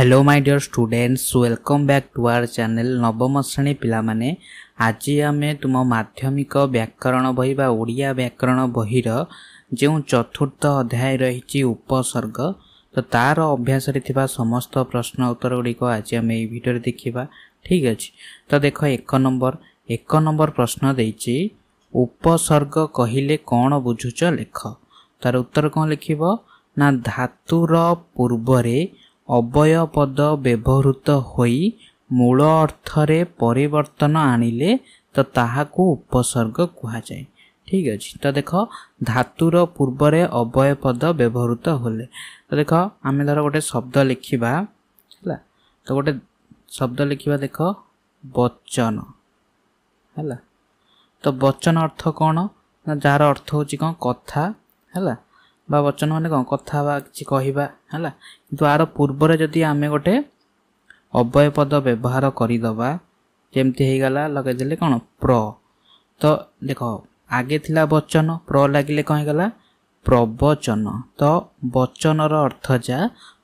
Hello my dear students, welcome back to our channel नवम श्रेणी पिला माने। आज आमे तुम माध्यमिक व्याकरण बही बा ओडिया व्याकरण बहीर जो चतुर्थ अध्याय रही उपसर्ग तो तार अभ्यास रे थिबा समस्त प्रश्न उत्तर गुड़िक आज आम ये भिडियो देखा। ठीक अच्छे, तो देख एक नंबर प्रश्न देछि उपसर्ग कहिले कौन बुझुच लेख। तार उत्तर कौन लिखिब ना धातुर पूर्वरे अवय पद व्यवहृत होई मूल अर्थरे परिवर्तन आनिले तो ताहाकू उपसर्ग कहा जाए। ठीक अच्छे, तो देख धातुर पूर्वरे अवय पद व्यवहृत होले तो देख आम धर गोटे शब्द लिखा है तो गोटे शब्द लिखा देख वचन है। तो वचन अर्थ कौन ना जार अर्थ हूँ कौन कथा है बा वचन माने कौन कथा बा किछि कहिबा है किंतु आर पूर्व जदि आमे गोटे अव्यय पद व्यवहार करदबा जेमती हो गला लगेदेले कौन प्र। तो देख आगे थिला वचन प्र लगिले कौन गला प्रवचन। तो वचनर अर्थ जा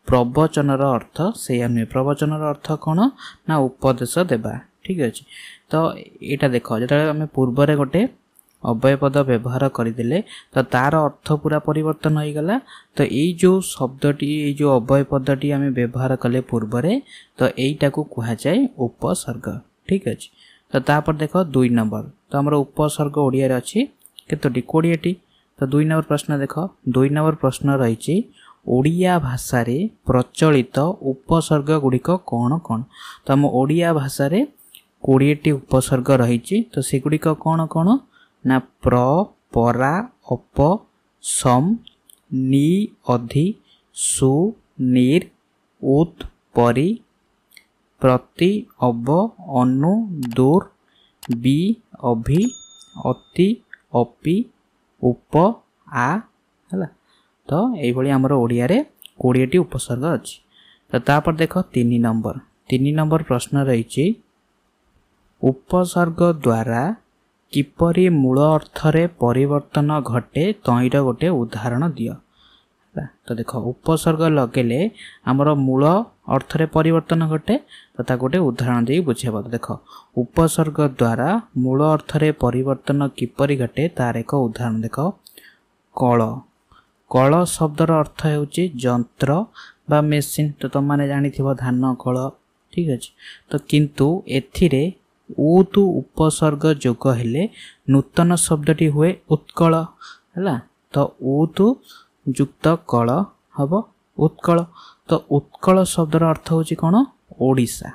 प्रवचनर अर्थ से नुहे। प्रवचनर अर्थ कौन ना उपदेश देबा। ठीक अच्छे, तो यहाँ देख जो आम पूर्व गोटे अव्यय पद व्यवहार करदे तो तार अर्थ पूरा परिवर्तन हो गला। तो यही जो शब्दटी जो अव्यय पदटी आम व्यवहार कले पूर्वरे तो यहीटा को कह जाए उपसर्ग। ठीक अच्छे, तो तापर देख 2 नंबर तो आमर उपसर्ग ओडिया अच्छी केतोटी 20टी। तो 2 नंबर प्रश्न देख 2 नंबर प्रश्न रही ओडिया भाषा रे प्रचलित उपसर्ग गुड़िक कौन कौन। तो आम ओडिया भाषा रे 20टी उपसर्ग रही तो सेगुड़िक कौन कौन ना प्र परा अप सम नी अधि सु नीर उत परि प्रति अव अनु दूर बी अभि अति अपि उप आ है। तो ये आमर ओडिया रे 20टी उपसर्ग अच्छी। तो तापर देख 3 नंबर प्रश्न रही उपसर्ग द्वारा किपरि मूल अर्थरे परिवर्तन घटे तईर गोटे उदाहरण दियो। तो देख उपसर्ग लगेले आमर मूल अर्थरे परिवर्तन घटे तो ता गोटे उदाहरण दे बुझेब। तो देख उपसर्ग द्वारा मूल अर्थरे परिवर्तन किपरि घटे तार एक उदाहरण देख कल। कल शब्दर अर्थ होउची जंत्र बा मेसिन। तो तुम माने जानी थिबो धान कल। ठीक अच्छे, तो किंतु एथिरे उतु उपसर्ग जोग हेले नूतन शब्दटी हुए उत्कल है। तो उतु युक्त कल हम उत्कल। तो उत्कल शब्दर अर्थ होची कौन ओडिशा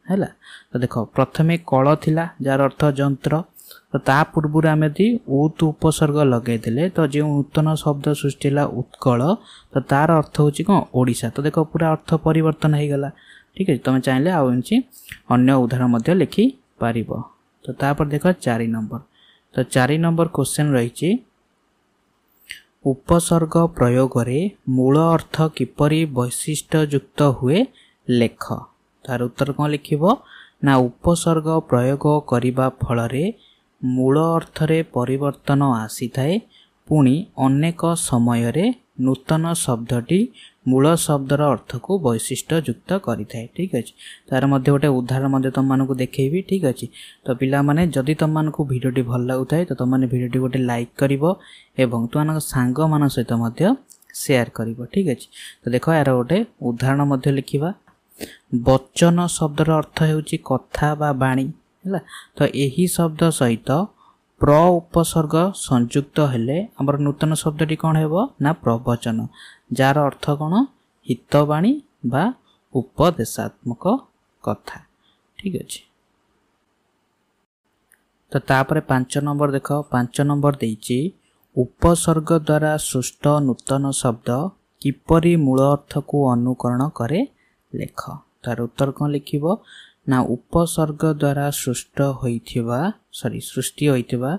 है। तो देख प्रथमे कल थिला जार अर्थ जंत्र तो ता पूर्व आम यदि उतु उपसर्ग लगेदेले तो जो नूतन शब्द सृष्टि है उत्कल तो तार अर्थ होची कौन ओडिशा। तो देख पूरा अर्थ परिवर्तन हो गला। ठीक है, तुम चाहिए आउ अन्य उदाहरण लिखि पारिबो। तो तापर देख 4 नंबर। तो 4 नंबर क्वेश्चन रही उपसर्ग प्रयोग रे मूल अर्थ किपरि वैशिष्ट्य युक्त हुए लेख। तार उत्तर कौन लिखिबो ना उपसर्ग प्रयोग करिबा फल रे मूल अर्थ रे परिवर्तन आसी थाए पुणी अनेक समय रे नूतन शब्दटी मूल शब्दर अर्थ को वैशिष्ट्य युक्त करि थाए। ठीक अच्छे, तार मध्य गोटे उदाहरण तुम मानक देखेबी। ठीक अच्छे, तो पिला माने जदि तुम मानक भिडियोटी भल लागुथाए तो तुम माने भिडियोटी गोटे लाइक करिवो एवं तुम मानक सांग मान सहित मध्य शेयर करिवो। ठीक अच्छे, तो देख यार गोटे उदाहरण मध्य लिखिबा वचन शब्दर अर्थ हेउची कथा बा बाणी है। तो यही शब्द सहित प्र उपसर्ग संयुक्त हेले आमर नूतन शब्दटी कौन हेबो ना प्रवचन जार अर्थ कौन हितवाणी बा उपदेशात्मक कथा। ठीक अच्छे, तो तापर 5 नंबर देख 5 नंबर देइछि उपसर्ग द्वारा सृष्ट नूतन शब्द किपरि मूल अर्थ को अनुकरण करे लेख। तार उत्तर कौन लिखिबो ना उपसर्ग द्वारा सृष्टि होइथिबा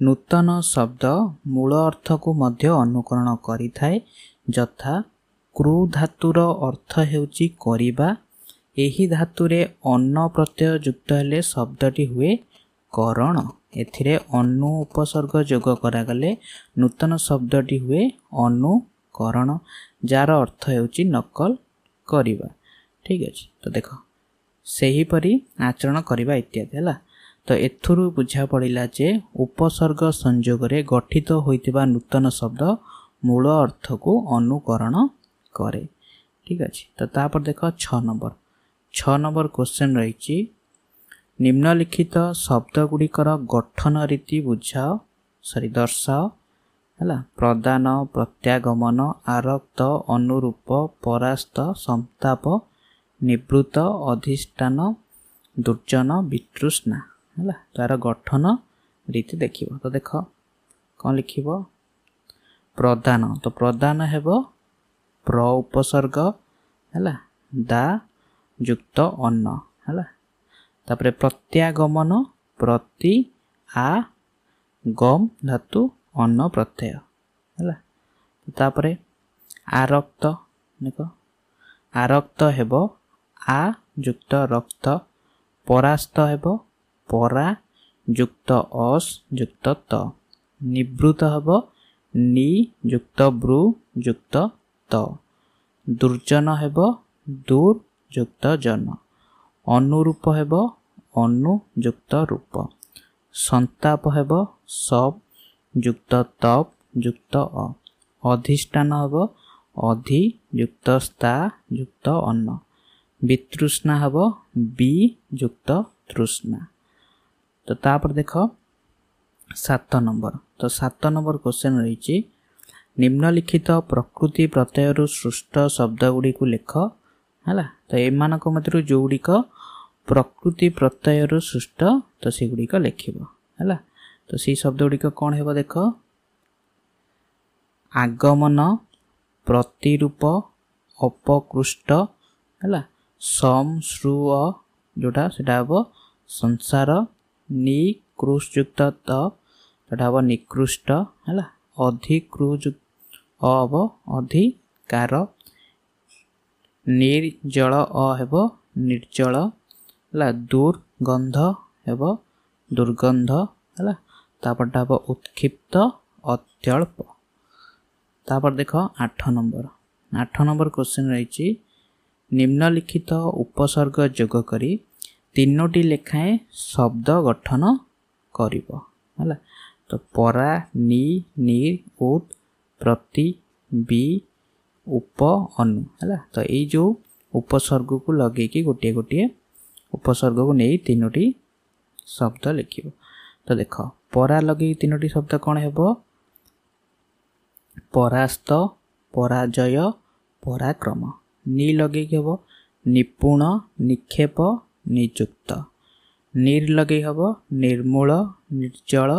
नूतन शब्द मूल अर्थ को मध्य अनुकरण करिथाए जथा क्रू धातुर अर्थ हेउची करिबा। एही धातुरे अन्न प्रत्यय युक्त हेले शब्दटी हुए करण। एथिरे अनु उपसर्ग जोग करागले नूतन शब्दटी हुए अनुकरण जार अर्थ हेउची नकल करिबा। ठीक अच्छे। तो देख सेहीपरि आचरण करवा इत्यादि है। तो एथुरु बुझा पड़ा जे उपसर्ग संयोग रे गठित होइतिबा नूतन शब्द मूल अर्थ को अनुकरण करे। ठीक अच्छे। तो तापर देख 6 नंबर क्वेश्चन रही निम्नलिखित शब्द गुड़िकर गठन रीति बुझाओ दर्शाओ है। प्रदान, प्रत्यागमन, आरक्त, अनुरूप, परास्त, संताप, निवृत्त, अधिष्ठान, दुर्जन, वितृष्णा है। तार गठन रीति देखिब। तो देख कौन लिखिब प्रदान। तो प्रदान हेब प्र उपसर्ग है दा युक्त अन्न है। तापर प्रत्यागमन प्रति आ गम धातु अन्न प्रत्यय है। तापर आरक्त देख आरक्त हेब आ युक्त रक्त, परास्त हेब परा युक्त अस युक्त त, निवृत्त हेब नि युक्त ब्रु युक्त त, दुर्जन हेब दूर युक्त जन, अनुरूप हेब अनु युक्त रूप, संताप हेब सब युक्त तप युक्त अ, अधिष्ठान हेब अधि युक्त स्था युक्त अन्न, वितृष्णा हेब बि युक्त तृष्णा। तो तापर देख 7 नंबर। तो 7 नंबर क्वेश्चन रही निम्नलिखित प्रकृति प्रत्यय सृष्ट शब्द गुड़ी को लिख है। तो एमान मध्य जो गुड़िक प्रकृति प्रत्यय सृष्ट तो से गुड़िक लिख है। तो सी शब्द गुड़िक कौन है देख आगमन, प्रतिरूप, अपकृष्ट है, सम श्रु जोटा सेटा हम संसार, निकृष्युक्त तटा हम निकृष्ट है, अधिकृयुक्त हम अधिकार, निर्जल हेब निर्जल है, दुर्गंध हेब दुर्गंध है, तापरटा हम उत्क्षिप्त अत्यल्प। तापर देख 8 नंबर क्वेश्चन रही निम्नलिखित उपसर्ग जोग करी 3टी लेखाएं शब्द गठन करिबो है। तो परा, नि, निर, उत, प्रति, बि, उप, अनु है। तो ये जो उपसर्ग को लगे कि गोटे गोटे उपसर्ग को नहीं 3टी शब्द लिखिबो। तो देख परा लगे 3टी शब्द कौन हेबो परास्त, पराजय, पराक्रम। नि लगे हेब निपुण, निक्षेप, नियुक्त। निर लगे हेब निर्मूल, निर्जल,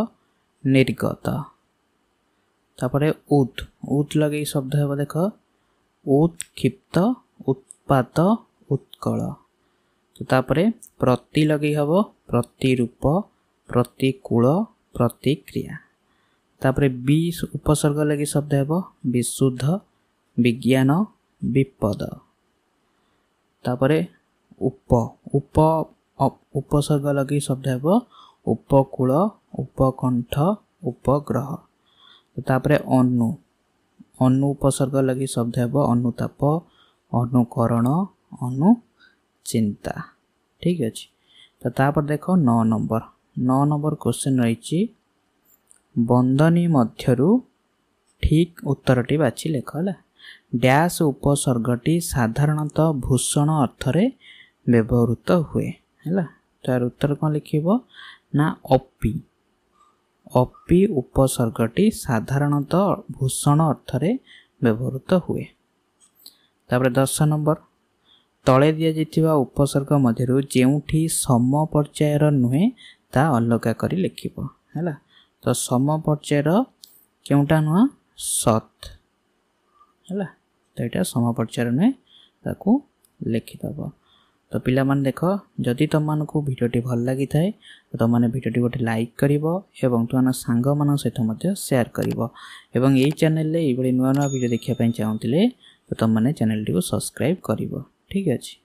निर्गत। तापरे उत लगे शब्द हेब देख उत्क्षिप्त, उत्पात, उत्कल। तो तापरे प्रति लगे हेब प्रतिरूप, प्रतिकूल, प्रतिक्रिया। तापरे बि उपसर्ग लगे शब्द हेब विशुद्ध, विज्ञान, विपद। तापरे उपसर्ग लगे शब्द हेब उपकूल, उपकंठ, उपग्रह। तापरे अनु उपसर्ग लगे शब्द हेब अनुताप, अनुकरण, अनुचिंता। ठीक अच्छे। तो तापर देख 9 नंबर क्वेश्चन रही बंदनी मध्यरु ठीक उत्तरटी बाछि लेख है। डैश उपसर्गटी साधारणतः भूषण अर्थरे व्यवहृत हुए है। तार उत्तर कौन लिखिब ना अपि उपसर्गटी साधारणतः भूषण अर्थरे व्यवहृत हुए। तापर 10 नंबर तले दिया जाइतिबा उपसर्ग मध्यरु जेउठी सम पर्यायर नुहे ता अलगा करी लिखिब है। तो सम पर्यायर केउटा नुआ सत है। तो यहाँ सम पर्यायर नुहे ताकू लिखिदब। तो पिला मान देख जदि तुम मानक भिडियोटी भल लगी थाए तो तुम मैंने भिडियोटी गोटे लाइक करिवो एवं तुम सांग मान सहित मध्य शेयर करिवो एवं यही चैनल रे नुआ नुआ भिडियो देखिया पई चाहूतिले तो तुम मैंने चैनल टी को सब्सक्राइब करिवो। ठीक अछि।